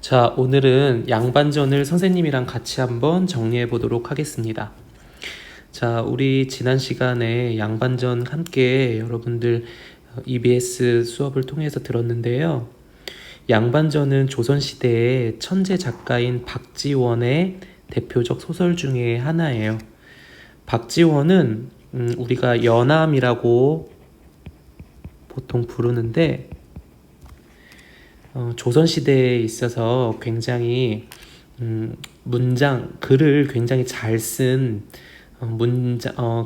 자, 오늘은 양반전을 선생님이랑 같이 한번 정리해 보도록 하겠습니다. 자, 우리 지난 시간에 양반전 함께 여러분들 EBS 수업을 통해서 들었는데요. 양반전은 조선시대의 천재 작가인 박지원의 대표적 소설 중에 하나예요. 박지원은 우리가 연암이라고 보통 부르는데 조선시대에 있어서 굉장히 글을 굉장히 잘 쓴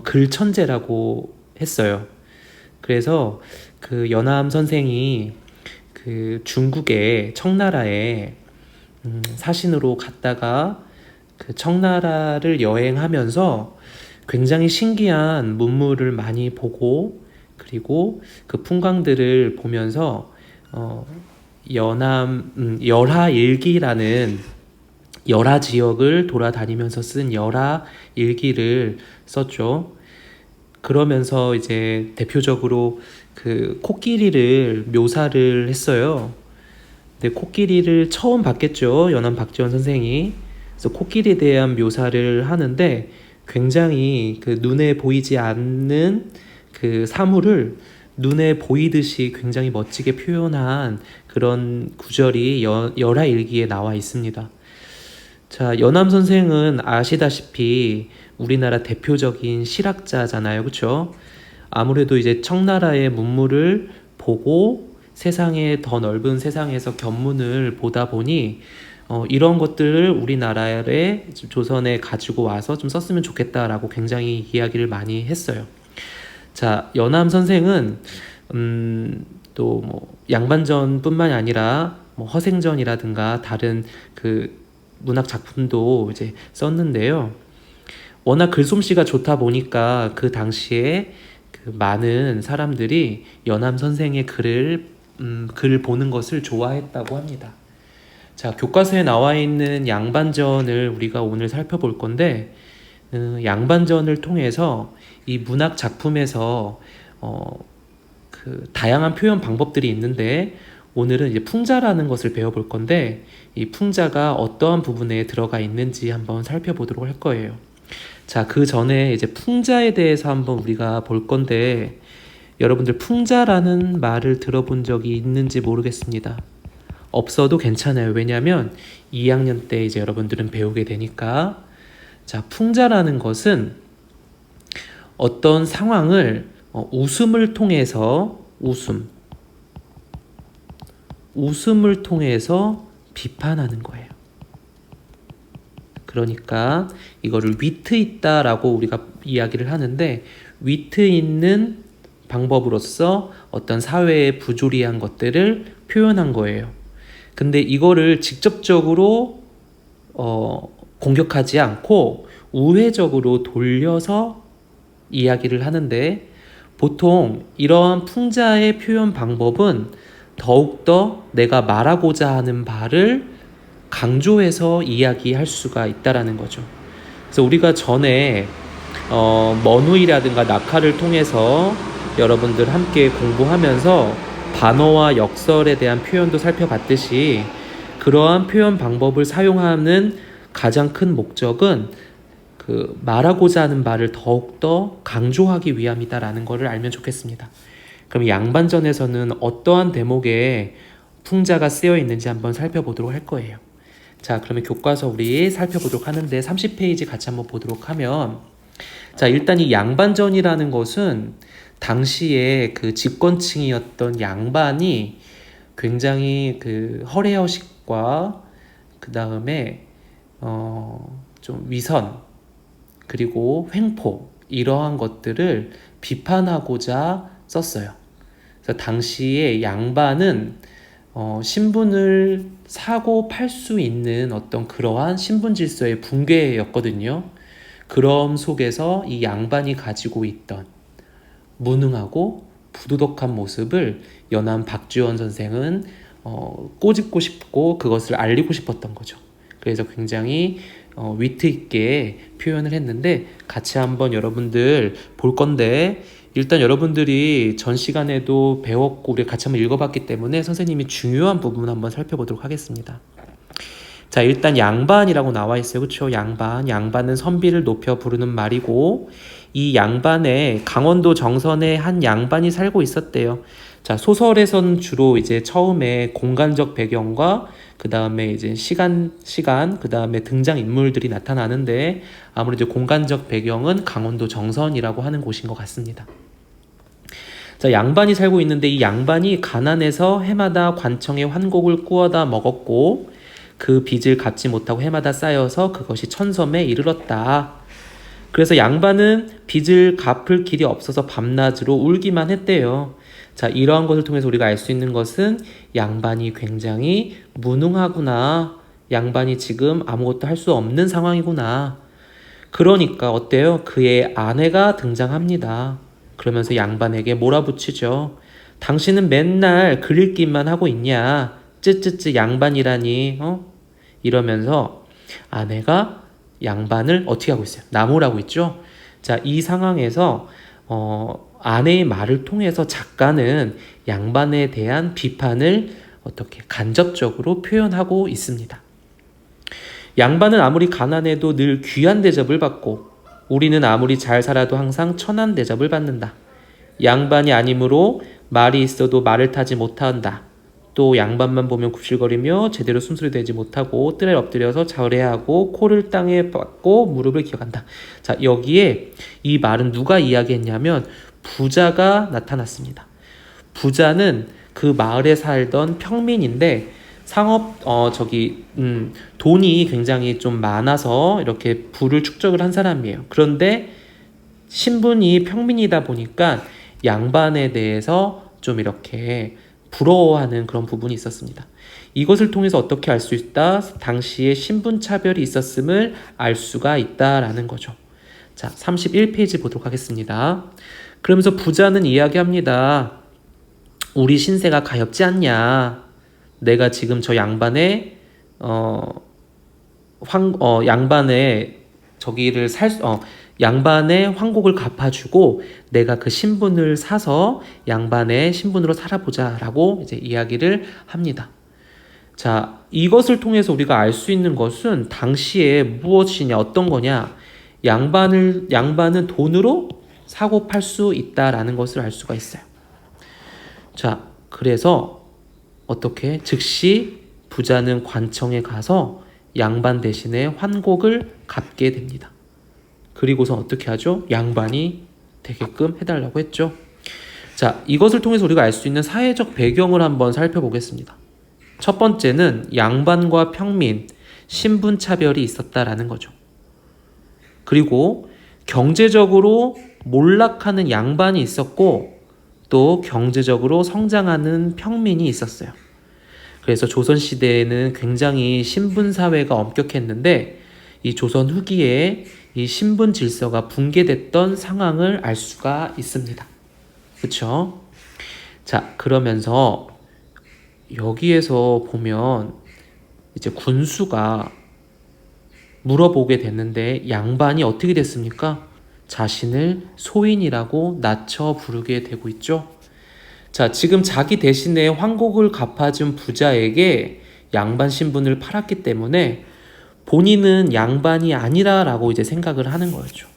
글 천재라고 했어요. 그래서 그 연암 선생이 그 중국의 청나라에 사신으로 갔다가 그 청나라를 여행하면서 굉장히 신기한 문물을 많이 보고, 그리고 그 풍광들을 보면서 열하일기라는 열하 지역을 돌아다니면서 쓴 열하일기를 썼죠. 그러면서 이제 대표적으로 그 코끼리를 묘사를 했어요. 근데 코끼리를 처음 봤겠죠, 연암 박지원 선생이. 그래서 코끼리에 대한 묘사를 하는데 굉장히 그 눈에 보이지 않는 그 사물을 눈에 보이듯이 굉장히 멋지게 표현한 그런 구절이 열하일기에 나와 있습니다. 자, 연암 선생은 아시다시피 우리나라 대표적인 실학자잖아요, 그렇죠? 아무래도 이제 청나라의 문물을 보고 세상의 더 넓은 세상에서 견문을 보다 보니 이런 것들을 우리나라에 조선에 가지고 와서 좀 썼으면 좋겠다라고 굉장히 이야기를 많이 했어요. 자, 연암 선생은 또 뭐 양반전뿐만이 아니라 뭐 허생전이라든가 다른 그 문학 작품도 이제 썼는데요. 워낙 글솜씨가 좋다 보니까 그 당시에 그 많은 사람들이 연암 선생의 글을 보는 것을 좋아했다고 합니다. 자, 교과서에 나와 있는 양반전을 우리가 오늘 살펴볼 건데, 양반전을 통해서 이 문학 작품에서 그 다양한 표현 방법들이 있는데, 오늘은 이제 풍자라는 것을 배워볼 건데, 이 풍자가 어떠한 부분에 들어가 있는지 한번 살펴보도록 할 거예요. 자, 그 전에 이제 풍자에 대해서 한번 우리가 볼 건데, 여러분들 풍자라는 말을 들어본 적이 있는지 모르겠습니다. 없어도 괜찮아요. 왜냐하면 2학년 때 이제 여러분들은 배우게 되니까. 자, 풍자라는 것은 어떤 상황을 웃음을 통해서 웃음을 통해서 비판하는 거예요. 그러니까 이거를 위트 있다라고 우리가 이야기를 하는데, 위트 있는 방법으로서 어떤 사회의 부조리한 것들을 표현한 거예요. 근데 이거를 직접적으로 공격하지 않고 우회적으로 돌려서 이야기를 하는데, 보통 이러한 풍자의 표현 방법은 더욱더 내가 말하고자 하는 바를 강조해서 이야기할 수가 있다라는 거죠. 그래서 우리가 전에 먼후이라든가 낙하를 통해서 여러분들 함께 공부하면서 반어와 역설에 대한 표현도 살펴봤듯이, 그러한 표현 방법을 사용하는 가장 큰 목적은 그 말하고자 하는 바를 더욱더 강조하기 위함이다라는 것을 알면 좋겠습니다. 그럼 양반전에서는 어떠한 대목에 풍자가 쓰여 있는지 한번 살펴보도록 할 거예요. 자, 그러면 교과서 우리 살펴보도록 하는데 30페이지 같이 한번 보도록 하면, 자, 일단 이 양반전이라는 것은 당시에 그 집권층이었던 양반이 굉장히 그 허례허식과 그 다음에 좀 위선, 그리고 횡포, 이러한 것들을 비판하고자 썼어요. 그래서 당시에 양반은 신분을 사고 팔 수 있는 어떤 그러한 신분 질서의 붕괴였거든요. 그럼 속에서 이 양반이 가지고 있던 무능하고 부도덕한 모습을 연암 박지원 선생은 꼬집고 싶고 그것을 알리고 싶었던 거죠. 그래서 굉장히 위트 있게 표현을 했는데, 같이 한번 여러분들 볼 건데, 일단 여러분들이 전 시간에도 배웠고 우리 같이 한번 읽어봤기 때문에 선생님이 중요한 부분 한번 살펴보도록 하겠습니다. 자, 일단 양반이라고 나와 있어요. 그렇죠? 양반. 양반은 선비를 높여 부르는 말이고 이 양반에 강원도 정선에 한 양반이 살고 있었대요. 자, 소설에서는 주로 이제 처음에 공간적 배경과 그 다음에 이제 시간, 그 다음에 등장 인물들이 나타나는데 아무래도 공간적 배경은 강원도 정선이라고 하는 곳인 것 같습니다. 자, 양반이 살고 있는데 이 양반이 가난해서 해마다 관청에 환곡을 구워다 먹었고 그 빚을 갚지 못하고 해마다 쌓여서 그것이 천섬에 이르렀다. 그래서 양반은 빚을 갚을 길이 없어서 밤낮으로 울기만 했대요. 자, 이러한 것을 통해서 우리가 알 수 있는 것은 양반이 굉장히 무능하구나. 양반이 지금 아무것도 할 수 없는 상황이구나. 그러니까 어때요? 그의 아내가 등장합니다. 그러면서 양반에게 몰아붙이죠. 당신은 맨날 글 읽기만 하고 있냐? 쯔쯔쯔 양반이라니, 이러면서 아내가 양반을 어떻게 하고 있어요? 나무라고 있죠? 자, 이 상황에서, 아내의 말을 통해서 작가는 양반에 대한 비판을 어떻게 간접적으로 표현하고 있습니다. 양반은 아무리 가난해도 늘 귀한 대접을 받고 우리는 아무리 잘 살아도 항상 천한 대접을 받는다. 양반이 아니므로 말이 있어도 말을 타지 못한다. 또 양반만 보면 굽실거리며 제대로 숨소리 내지 못하고 뜰에 엎드려서 절해하고 코를 땅에 박고 무릎을 기어간다. 자, 여기에 이 말은 누가 이야기했냐면 부자가 나타났습니다. 부자는 그 마을에 살던 평민인데 돈이 굉장히 좀 많아서 이렇게 부를 축적을 한 사람이에요. 그런데 신분이 평민이다 보니까 양반에 대해서 좀 이렇게 부러워하는 그런 부분이 있었습니다. 이것을 통해서 어떻게 알 수 있다? 당시에 신분 차별이 있었음을 알 수가 있다라는 거죠. 자, 31페이지 보도록 하겠습니다. 그러면서 부자는 이야기합니다. 우리 신세가 가엾지 않냐? 내가 지금 저 양반의 양반의 황곡을 갚아주고 내가 그 신분을 사서 양반의 신분으로 살아보자라고 이제 이야기를 합니다. 자, 이것을 통해서 우리가 알 수 있는 것은 당시에 무엇이냐, 어떤 거냐, 양반은 돈으로 사고 팔 수 있다라는 것을 알 수가 있어요. 자, 그래서 어떻게 즉시 부자는 관청에 가서 양반 대신에 환곡을 갚게 됩니다. 그리고서 어떻게 하죠? 양반이 되게끔 해달라고 했죠. 자, 이것을 통해서 우리가 알 수 있는 사회적 배경을 한번 살펴보겠습니다. 첫 번째는 양반과 평민, 신분 차별이 있었다라는 거죠. 그리고 경제적으로 몰락하는 양반이 있었고 또 경제적으로 성장하는 평민이 있었어요. 그래서 조선시대에는 굉장히 신분사회가 엄격했는데 이 조선 후기에 이 신분 질서가 붕괴됐던 상황을 알 수가 있습니다. 그렇죠? 자, 그러면서 여기에서 보면 이제 군수가 물어보게 됐는데 양반이 어떻게 됐습니까? 자신을 소인이라고 낮춰 부르게 되고 있죠. 자, 지금 자기 대신에 환곡을 갚아준 부자에게 양반 신분을 팔았기 때문에 본인은 양반이 아니라라고 이제 생각을 하는 거였죠.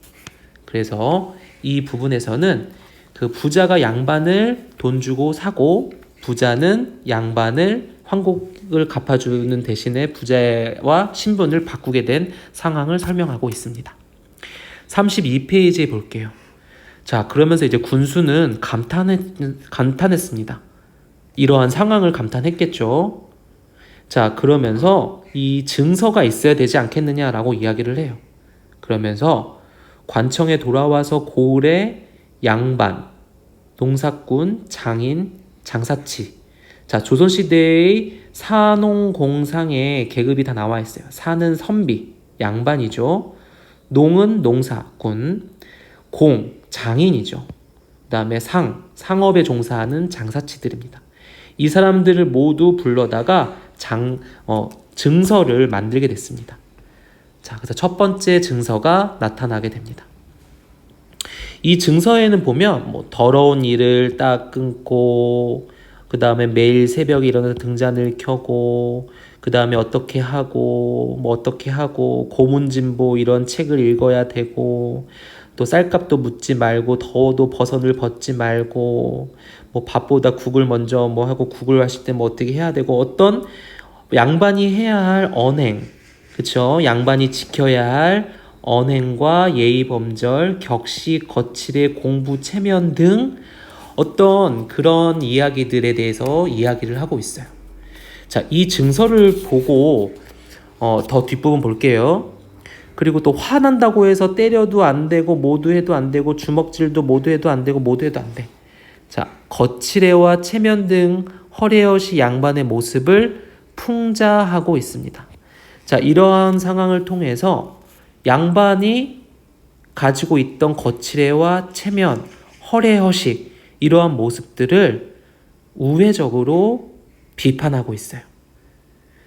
그래서 이 부분에서는 그 부자가 양반을 돈 주고 사고 부자는 양반을 환곡을 갚아주는 대신에 부자와 신분을 바꾸게 된 상황을 설명하고 있습니다. 32페이지에 볼게요. 자, 그러면서 이제 군수는 감탄했습니다. 이러한 상황을 감탄했겠죠. 자, 그러면서 이 증서가 있어야 되지 않겠느냐라고 이야기를 해요. 그러면서 관청에 돌아와서 고을에 양반, 농사꾼, 장인, 장사치. 자, 조선시대의 사농공상의 계급이 다 나와 있어요. 사는 선비, 양반이죠. 농은 농사꾼, 공, 장인이죠. 그 다음에 상업에 종사하는 장사치들입니다. 이 사람들을 모두 불러다가 증서를 만들게 됐습니다. 자, 그래서 첫 번째 증서가 나타나게 됩니다. 이 증서에는 보면 더러운 이를 딱 끊고 그 다음에 매일 새벽에 일어나서 등잔을 켜고 그 다음에 어떻게 하고 뭐 어떻게 하고 고문진보 이런 책을 읽어야 되고 또 쌀값도 묻지 말고 더워도 버선을 벗지 말고 뭐 밥보다 국을 먼저 뭐 하고 국을 하실 때 뭐 어떻게 해야 되고 어떤 양반이 해야 할 언행, 그쵸? 양반이 지켜야 할 언행과 예의 범절, 격식, 거칠의 공부, 체면 등 어떤 그런 이야기들에 대해서 이야기를 하고 있어요. 자, 이 증서를 보고 더 뒷부분 볼게요. 그리고 또 화난다고 해서 때려도 안 되고 모두 해도 안 되고 주먹질도 모두 해도 안 되고 모두 해도 안 돼. 자, 거칠애와 체면 등 허례허시 양반의 모습을 풍자하고 있습니다. 자, 이러한 상황을 통해서 양반이 가지고 있던 거칠애와 체면, 허례허식 이러한 모습들을 우회적으로 비판하고 있어요.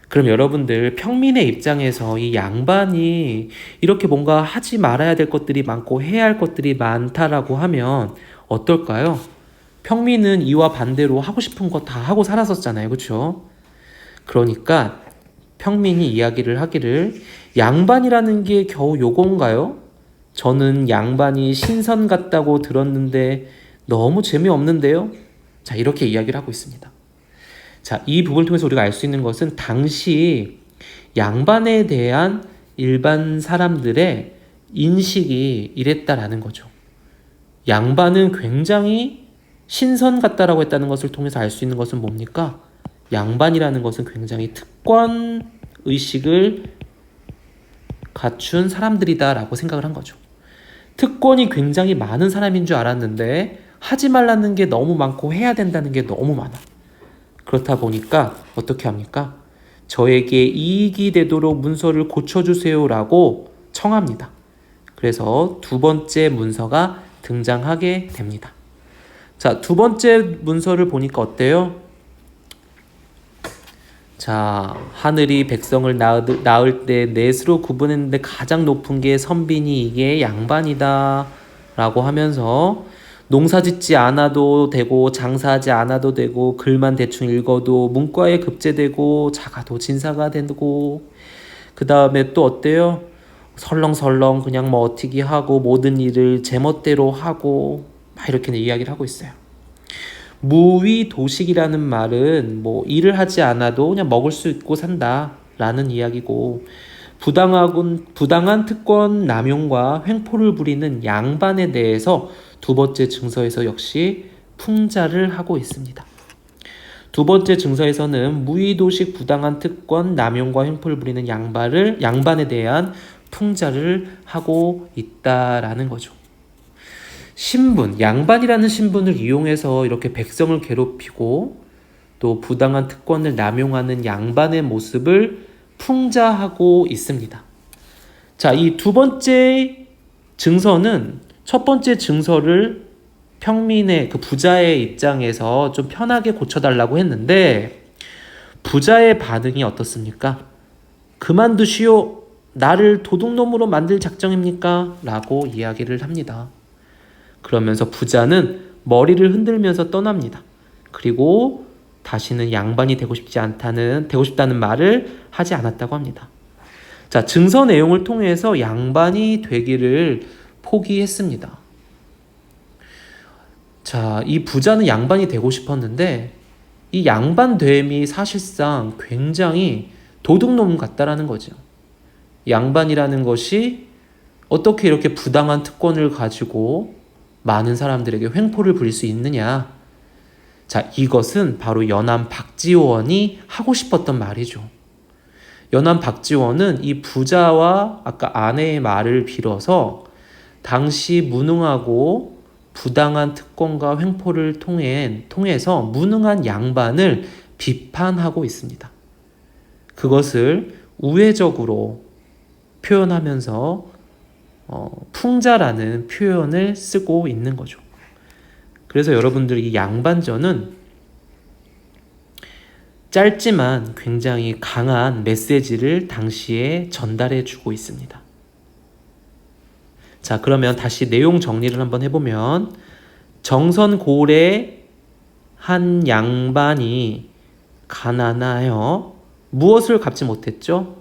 그럼 여러분들 평민의 입장에서 이 양반이 이렇게 뭔가 하지 말아야 될 것들이 많고 해야 할 것들이 많다라고 하면 어떨까요? 평민은 이와 반대로 하고 싶은 거 다 하고 살았었잖아요. 그렇죠? 그러니까 평민이 이야기를 하기를 양반이라는 게 겨우 요건가요? 저는 양반이 신선 같다고 들었는데 너무 재미없는데요? 자, 이렇게 이야기를 하고 있습니다. 자, 이 부분을 통해서 우리가 알 수 있는 것은 당시 양반에 대한 일반 사람들의 인식이 이랬다라는 거죠. 양반은 굉장히 신선 같다라고 했다는 것을 통해서 알 수 있는 것은 뭡니까? 양반이라는 것은 굉장히 특권 의식을 갖춘 사람들이다라고 생각을 한 거죠. 특권이 굉장히 많은 사람인 줄 알았는데 하지 말라는 게 너무 많고 해야 된다는 게 너무 많아. 그렇다 보니까 어떻게 합니까? 저에게 이익이 되도록 문서를 고쳐주세요라고 청합니다. 그래서 두 번째 문서가 등장하게 됩니다. 자, 두 번째 문서를 보니까 어때요? 자, 하늘이 백성을 낳을 때 넷으로 구분했는데 가장 높은 게 선빈이 이게 양반이다 라고 하면서 농사 짓지 않아도 되고 장사하지 않아도 되고 글만 대충 읽어도 문과에 급제되고 자가도 진사가 되고 그 다음에 또 어때요? 설렁설렁 그냥 뭐 어떻게 하고 모든 일을 제멋대로 하고 막 이렇게 이야기를 하고 있어요. 무위도식이라는 말은 뭐 일을 하지 않아도 그냥 먹을 수 있고 산다라는 이야기고 부당한 특권 남용과 횡포를 부리는 양반에 대해서 두 번째 증서에서 역시 풍자를 하고 있습니다. 두 번째 증서에서는 무위도식 부당한 특권 남용과 횡포를 부리는 양반에 대한 풍자를 하고 있다라는 거죠. 신분, 양반이라는 신분을 이용해서 이렇게 백성을 괴롭히고 또 부당한 특권을 남용하는 양반의 모습을 풍자하고 있습니다. 자, 이 두 번째 증서는 첫 번째 증서를 평민의 그 부자의 입장에서 좀 편하게 고쳐달라고 했는데 부자의 반응이 어떻습니까? 그만두시오. 나를 도둑놈으로 만들 작정입니까? 라고 이야기를 합니다. 그러면서 부자는 머리를 흔들면서 떠납니다. 그리고 다시는 양반이 되고 싶다는 말을 하지 않았다고 합니다. 자, 증서 내용을 통해서 양반이 되기를 포기했습니다. 자, 이 부자는 양반이 되고 싶었는데 이 양반됨이 사실상 굉장히 도둑놈 같다라는 거죠. 양반이라는 것이 어떻게 이렇게 부당한 특권을 가지고 많은 사람들에게 횡포를 부릴 수 있느냐. 자, 이것은 바로 연암 박지원이 하고 싶었던 말이죠. 연암 박지원은 이 부자와 아까 아내의 말을 빌어서 당시 무능하고 부당한 특권과 횡포를 통해서 무능한 양반을 비판하고 있습니다. 그것을 우회적으로 표현하면서 풍자라는 표현을 쓰고 있는 거죠. 그래서 여러분들 이 양반전은 짧지만 굉장히 강한 메시지를 당시에 전달해 주고 있습니다. 자, 그러면 다시 내용 정리를 한번 해보면 정선고래 한 양반이 가난하여 무엇을 갚지 못했죠?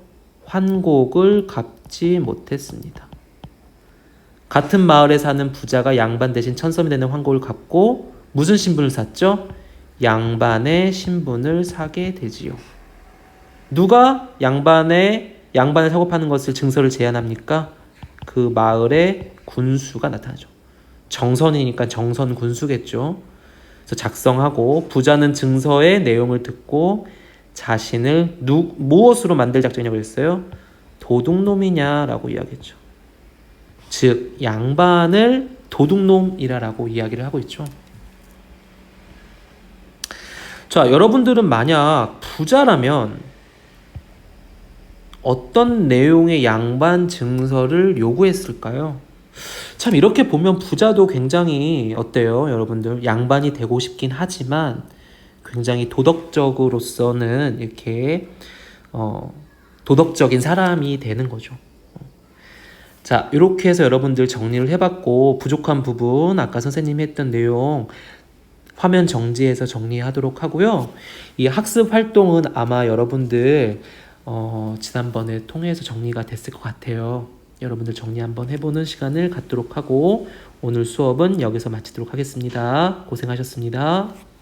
환곡을 갚지 못했습니다. 같은 마을에 사는 부자가 양반 대신 천섬이 되는 환곡을 갚고 무슨 신분을 샀죠? 양반의 신분을 사게 되지요. 누가 양반을 사고 파는 것을 증서를 제안합니까? 그 마을의 군수가 나타나죠. 정선이니까 정선 군수겠죠. 그래서 작성하고 부자는 증서의 내용을 듣고 자신을 무엇으로 만들 작정이냐고 했어요? 도둑놈이냐라고 이야기했죠. 즉 양반을 도둑놈이라고 이야기를 하고 있죠. 자, 여러분들은 만약 부자라면 어떤 내용의 양반 증서를 요구했을까요? 참 이렇게 보면 부자도 굉장히 어때요? 여러분들 양반이 되고 싶긴 하지만 굉장히 도덕적으로서는 이렇게 도덕적인 사람이 되는 거죠. 자, 이렇게 해서 여러분들 정리를 해봤고 부족한 부분 아까 선생님이 했던 내용 화면 정지해서 정리하도록 하고요. 이 학습 활동은 아마 여러분들 지난번에 통해서 정리가 됐을 것 같아요. 여러분들 정리 한번 해보는 시간을 갖도록 하고 오늘 수업은 여기서 마치도록 하겠습니다. 고생하셨습니다.